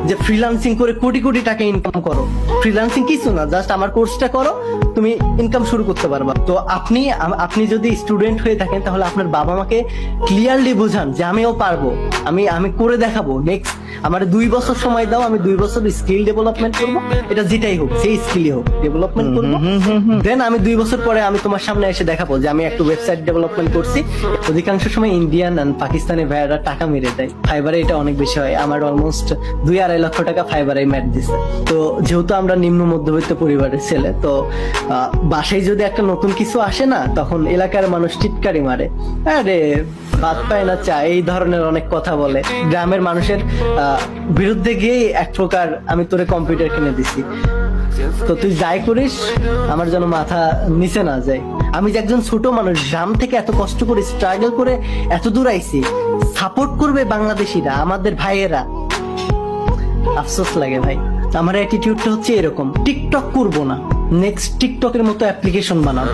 যে ফ্রিল্যান্সিং করে কোটি কোটি টাকা ইনকাম করো। ফ্রিল্যান্সিং কিছু না, জাস্ট আমার কোর্সটা করো, তুমি ইনকাম শুরু করতে পারবা। তো আপনি যদি স্টুডেন্ট হয়ে থাকেন তাহলে আপনার বাবা মাকে ক্লিয়ারলি বোঝান যে আমিও পারবো, আমি করে দেখাবো। নেক্সট আমার 2 বছর সময় দাও, আমি 2 বছর স্কিল ডেভেলপমেন্ট করবো, এটা যেটাই হোক, সেই স্কিলই হোক, ডেভেলপমেন্ট করবো। দেন আমি 2 বছর পরে আমি তোমার সামনে এসে দেখাবো যে আমি একটা ওয়েবসাইট ডেভেলপমেন্ট করছি। অধিকাংশ সময় ইন্ডিয়ান এন্ড পাকিস্তানি ভাইয়ারা টাকা মেরে দেয়, ফাইবারে এটা অনেক বেশি হয়। আমার অলমোস্ট 2-2.5 লক্ষ টাকা ফাইবারে ম্যাট দিছে। তো যেহেতু আমরা নিম্ন মধ্যবিত্ত পরিবারের ছেলে, তো বাসায় যদি একটা নতুন কিছু আসে না, তখন এলাকার মানুষ টিটকারি মারে, আরে ভাত পায় না চা, এই ধরনের অনেক কথা বলে। গ্রামের মানুষের বিরুদ্ধে গিয়ে এক প্রকার আমি তোরে কম্পিউটার কিনে দিছি, তো তুই যাই করিস আমার যেন মাথা নিচে না যায়। আমি যে একজন ছোট মানুষ, গ্রাম থেকে এত কষ্ট করে স্ট্রাগল করে এত দূর আইছি, সাপোর্ট করবে বাংলাদেশিরা, আমাদের ভাইয়েরা। আফসোস লাগে ভাই। আমার অ্যাটিটিউডটা হচ্ছে এরকম, টিকটক করবো না, নেক্সট টিকটকের মতো অ্যাপ্লিকেশন বানাবো।